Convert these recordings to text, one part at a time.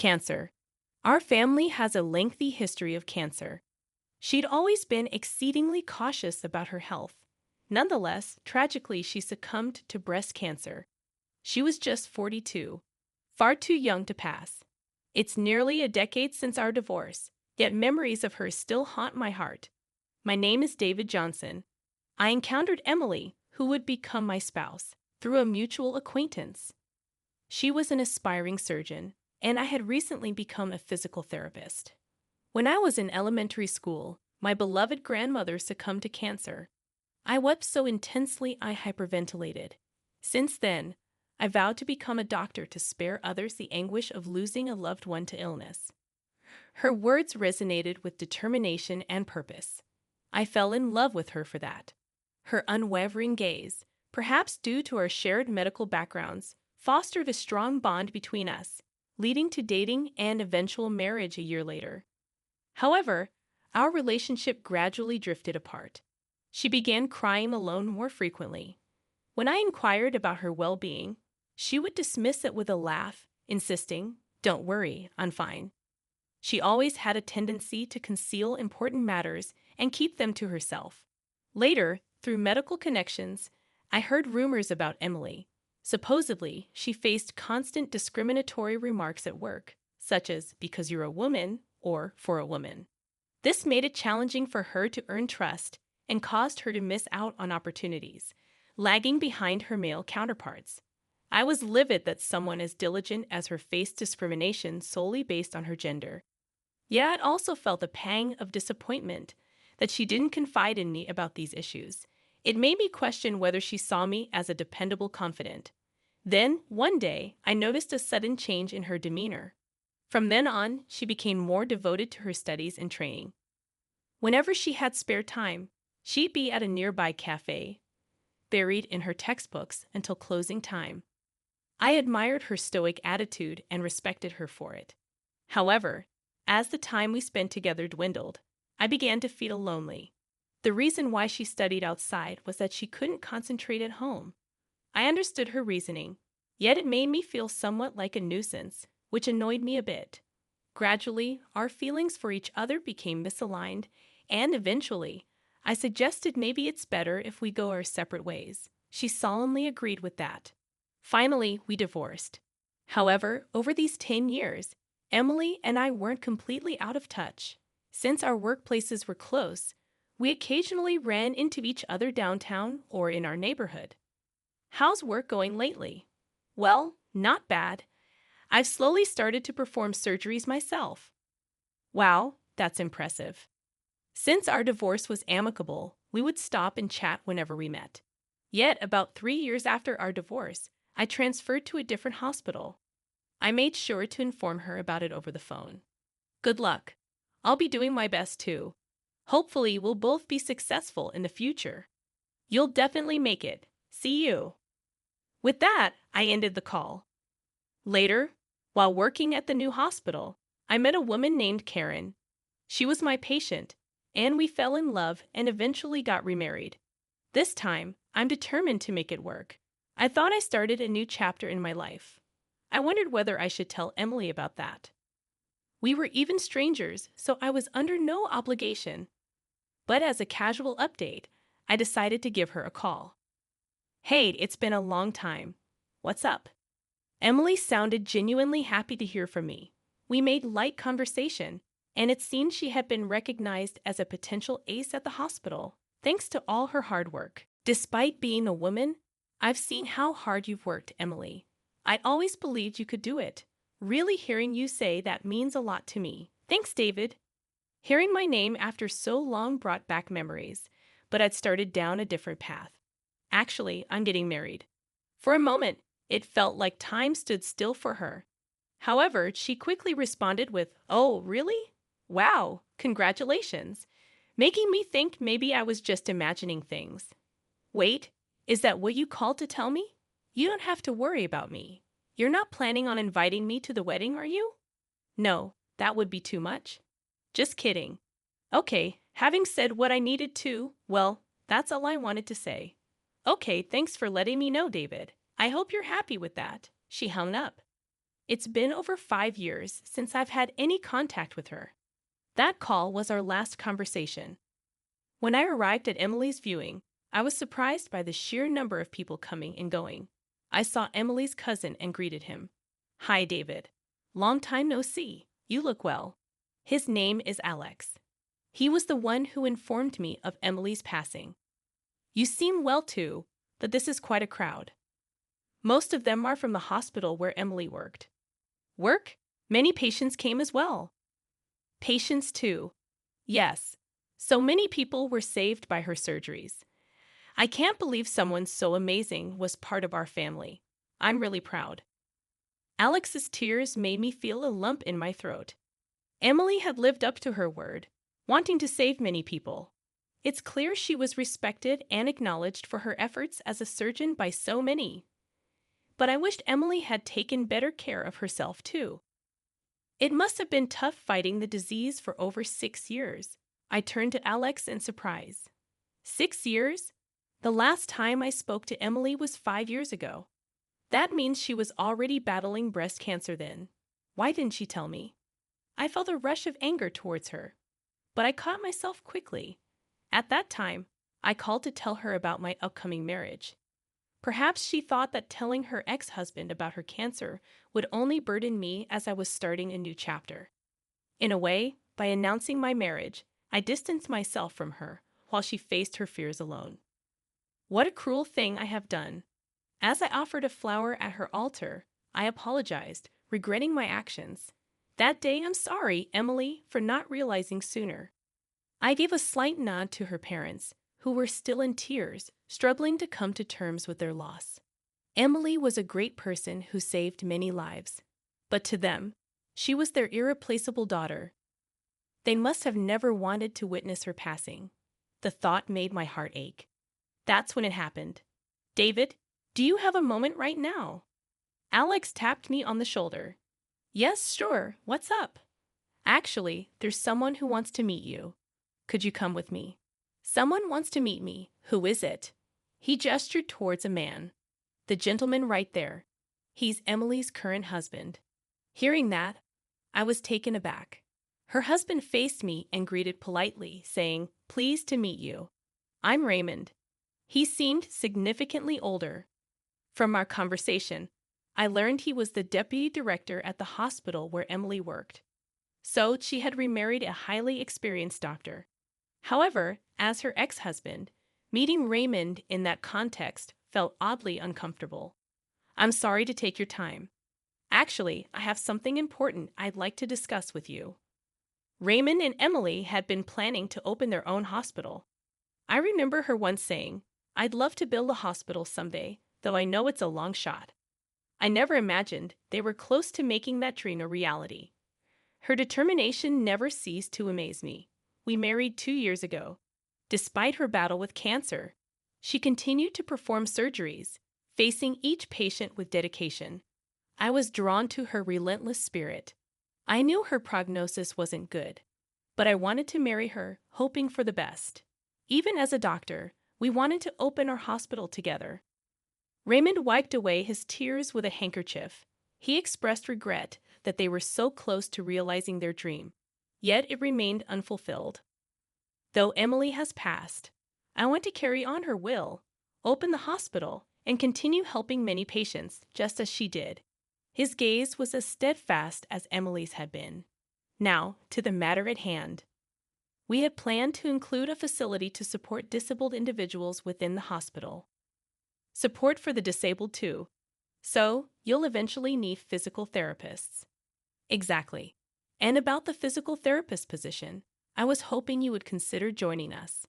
Cancer. Our family has a lengthy history of cancer. She'd always been exceedingly cautious about her health. Nonetheless, tragically, she succumbed to breast cancer. She was just 42, far too young to pass. It's nearly a decade since our divorce, yet memories of her still haunt my heart. My name is David Johnson. I encountered Emily, who would become my spouse, through a mutual acquaintance. She was an aspiring surgeon, and I had recently become a physical therapist. When I was in elementary school, my beloved grandmother succumbed to cancer. I wept so intensely I hyperventilated. Since then, I vowed to become a doctor to spare others the anguish of losing a loved one to illness. Her words resonated with determination and purpose. I fell in love with her for that. Her unwavering gaze, perhaps due to our shared medical backgrounds, fostered a strong bond between us, leading to dating and eventual marriage a year later. However, our relationship gradually drifted apart. She began crying alone more frequently. When I inquired about her well-being, she would dismiss it with a laugh, insisting, "Don't worry, I'm fine." She always had a tendency to conceal important matters and keep them to herself. Later, through medical connections, I heard rumors about Emily. Supposedly, she faced constant discriminatory remarks at work, such as "because you're a woman" or "for a woman." This made it challenging for her to earn trust and caused her to miss out on opportunities, lagging behind her male counterparts. I was livid that someone as diligent as her faced discrimination solely based on her gender. Yet I also felt a pang of disappointment that she didn't confide in me about these issues. It made me question whether she saw me as a dependable confidant. Then, one day, I noticed a sudden change in her demeanor. From then on, she became more devoted to her studies and training. Whenever she had spare time, she'd be at a nearby cafe, buried in her textbooks until closing time. I admired her stoic attitude and respected her for it. However, as the time we spent together dwindled, I began to feel lonely. The reason why she studied outside was that she couldn't concentrate at home. I understood her reasoning, yet it made me feel somewhat like a nuisance, which annoyed me a bit. Gradually, our feelings for each other became misaligned, and eventually, I suggested maybe it's better if we go our separate ways. She solemnly agreed with that. Finally, we divorced. However, over these 10 years, Emily and I weren't completely out of touch. Since our workplaces were close, we occasionally ran into each other downtown or in our neighborhood. "How's work going lately?" "Well, not bad. I've slowly started to perform surgeries myself." "Wow, that's impressive." Since our divorce was amicable, we would stop and chat whenever we met. Yet, about 3 years after our divorce, I transferred to a different hospital. I made sure to inform her about it over the phone. "Good luck. I'll be doing my best too. Hopefully, we'll both be successful in the future." "You'll definitely make it. See you." With that, I ended the call. Later, while working at the new hospital, I met a woman named Karen. She was my patient, and we fell in love and eventually got remarried. This time, I'm determined to make it work. I thought I started a new chapter in my life. I wondered whether I should tell Emily about that. We were even strangers, so I was under no obligation. But as a casual update, I decided to give her a call. "Hey, it's been a long time. What's up?" Emily sounded genuinely happy to hear from me. We made light conversation, and it seemed she had been recognized as a potential ace at the hospital, thanks to all her hard work. "Despite being a woman, I've seen how hard you've worked, Emily. I always believed you could do it. Really hearing you say that means a lot to me. Thanks, David." Hearing my name after so long brought back memories, but I'd started down a different path. Actually, I'm getting married. For a moment, it felt like time stood still for her. However, she quickly responded with, "Oh, really? Wow, congratulations," making me think maybe I was just imagining things. "Wait, is that what you called to tell me? You don't have to worry about me. You're not planning on inviting me to the wedding, are you?" "No, that would be too much." "Just kidding." "Okay, having said what I needed to, well, that's all I wanted to say." "Okay, thanks for letting me know, David. I hope you're happy with that." She hung up. It's been over 5 years since I've had any contact with her. That call was our last conversation. When I arrived at Emily's viewing, I was surprised by the sheer number of people coming and going. I saw Emily's cousin and greeted him. "Hi, David. Long time no see. You look well." His name is Alex. He was the one who informed me of Emily's passing. "You seem well too, but this is quite a crowd. Most of them are from the hospital where Emily worked." "Work? Many patients came as well." "Patients too. Yes. So many people were saved by her surgeries. I can't believe someone so amazing was part of our family. I'm really proud." Alex's tears made me feel a lump in my throat. Emily had lived up to her word, wanting to save many people. It's clear she was respected and acknowledged for her efforts as a surgeon by so many. But I wished Emily had taken better care of herself too. It must have been tough fighting the disease for over 6 years. I turned to Alex in surprise. 6 years? The last time I spoke to Emily was 5 years ago. That means she was already battling breast cancer then. Why didn't she tell me? I felt a rush of anger towards her, but I caught myself quickly. At that time, I called to tell her about my upcoming marriage. Perhaps she thought that telling her ex-husband about her cancer would only burden me as I was starting a new chapter. In a way, by announcing my marriage, I distanced myself from her while she faced her fears alone. What a cruel thing I have done. As I offered a flower at her altar, I apologized, regretting my actions. That day, "I'm sorry, Emily, for not realizing sooner." I gave a slight nod to her parents, who were still in tears, struggling to come to terms with their loss. Emily was a great person who saved many lives, but to them, she was their irreplaceable daughter. They must have never wanted to witness her passing. The thought made my heart ache. That's when it happened. "David, do you have a moment right now?" Alex tapped me on the shoulder. "Yes, sure. What's up?" "Actually, there's someone who wants to meet you. Could you come with me?" "Someone wants to meet me. Who is it?" He gestured towards a man. "The gentleman right there. He's Emily's current husband." Hearing that, I was taken aback. Her husband faced me and greeted politely, saying, "Pleased to meet you. I'm Raymond." He seemed significantly older. From our conversation, I learned he was the deputy director at the hospital where Emily worked. So she had remarried a highly experienced doctor. However, as her ex-husband, meeting Raymond in that context felt oddly uncomfortable. "I'm sorry to take your time. Actually, I have something important I'd like to discuss with you." Raymond and Emily had been planning to open their own hospital. I remember her once saying, "I'd love to build a hospital someday, though I know it's a long shot." I never imagined they were close to making that dream a reality. Her determination never ceased to amaze me. We married 2 years ago. Despite her battle with cancer, she continued to perform surgeries, facing each patient with dedication. I was drawn to her relentless spirit. I knew her prognosis wasn't good, but I wanted to marry her, hoping for the best. Even as a doctor, we wanted to open our hospital together. Raymond wiped away his tears with a handkerchief. He expressed regret that they were so close to realizing their dream, yet it remained unfulfilled. Though Emily has passed, I want to carry on her will, open the hospital, and continue helping many patients, just as she did. His gaze was as steadfast as Emily's had been. Now, to the matter at hand. We had planned to include a facility to support disabled individuals within the hospital. Support for the disabled too. So, you'll eventually need physical therapists. Exactly. And about the physical therapist position, I was hoping you would consider joining us.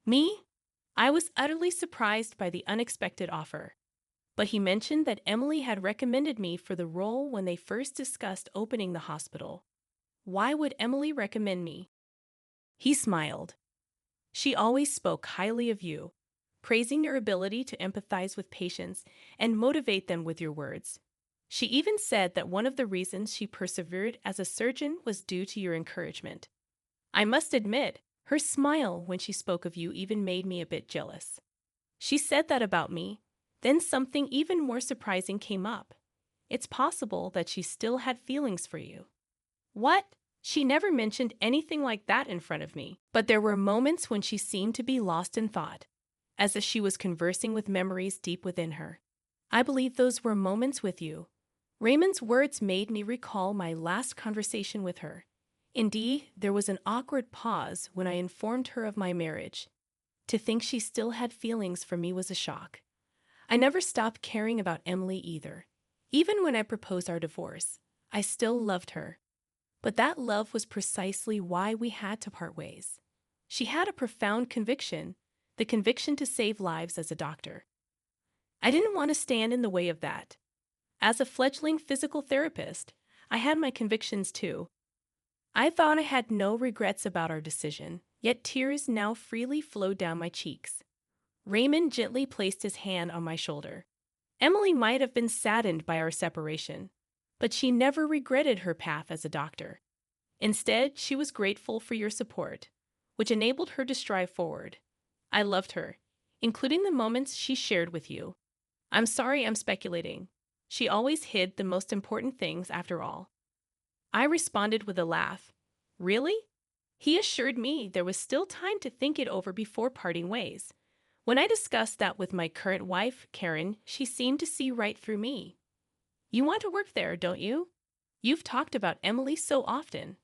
Me? I was utterly surprised by the unexpected offer. But he mentioned that Emily had recommended me for the role when they first discussed opening the hospital. Why would Emily recommend me? He smiled. "She always spoke highly of you, praising your ability to empathize with patients and motivate them with your words. She even said that one of the reasons she persevered as a surgeon was due to your encouragement. I must admit, her smile when she spoke of you even made me a bit jealous. She said that about me. Then something even more surprising came up. It's possible that she still had feelings for you. What? She never mentioned anything like that in front of me, but there were moments when she seemed to be lost in thought, as if she was conversing with memories deep within her. I believe those were moments with you. Raymond's words made me recall my last conversation with her. Indeed, there was an awkward pause when I informed her of my marriage. To think she still had feelings for me was a shock. I never stopped caring about Emily either. Even when I proposed our divorce, I still loved her. But that love was precisely why we had to part ways. She had a profound conviction, the conviction to save lives as a doctor. I didn't want to stand in the way of that. As a fledgling physical therapist, I had my convictions too. I thought I had no regrets about our decision, yet tears now freely flowed down my cheeks. Raymond gently placed his hand on my shoulder. Emily might have been saddened by our separation, but she never regretted her path as a doctor. Instead, she was grateful for your support, which enabled her to strive forward. I loved her, including the moments she shared with you. I'm sorry I'm speculating. She always hid the most important things after all. I responded with a laugh. Really? He assured me there was still time to think it over before parting ways. When I discussed that with my current wife, Karen, she seemed to see right through me. You want to work there, don't you? You've talked about Emily so often.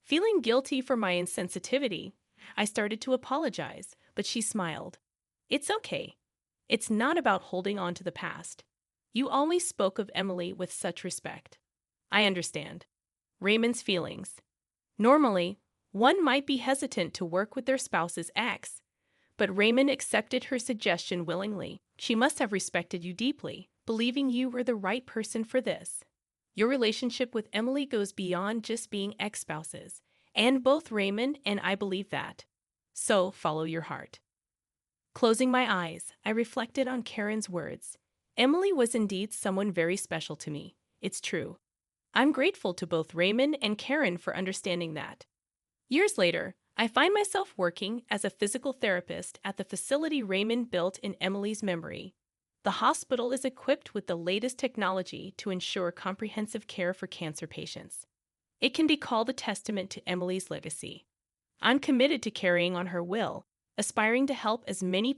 Feeling guilty for my insensitivity, I started to apologize, but she smiled. It's okay. It's not about holding on to the past. You always spoke of Emily with such respect. I understand. Raymond's feelings. Normally, one might be hesitant to work with their spouse's ex, but Raymond accepted her suggestion willingly. She must have respected you deeply, believing you were the right person for this. Your relationship with Emily goes beyond just being ex-spouses, and both Raymond and I believe that. So follow your heart. Closing my eyes, I reflected on Karen's words. Emily was indeed someone very special to me. It's true. I'm grateful to both Raymond and Karen for understanding that. Years later, I find myself working as a physical therapist at the facility Raymond built in Emily's memory. The hospital is equipped with the latest technology to ensure comprehensive care for cancer patients. It can be called a testament to Emily's legacy. I'm committed to carrying on her will, aspiring to help as many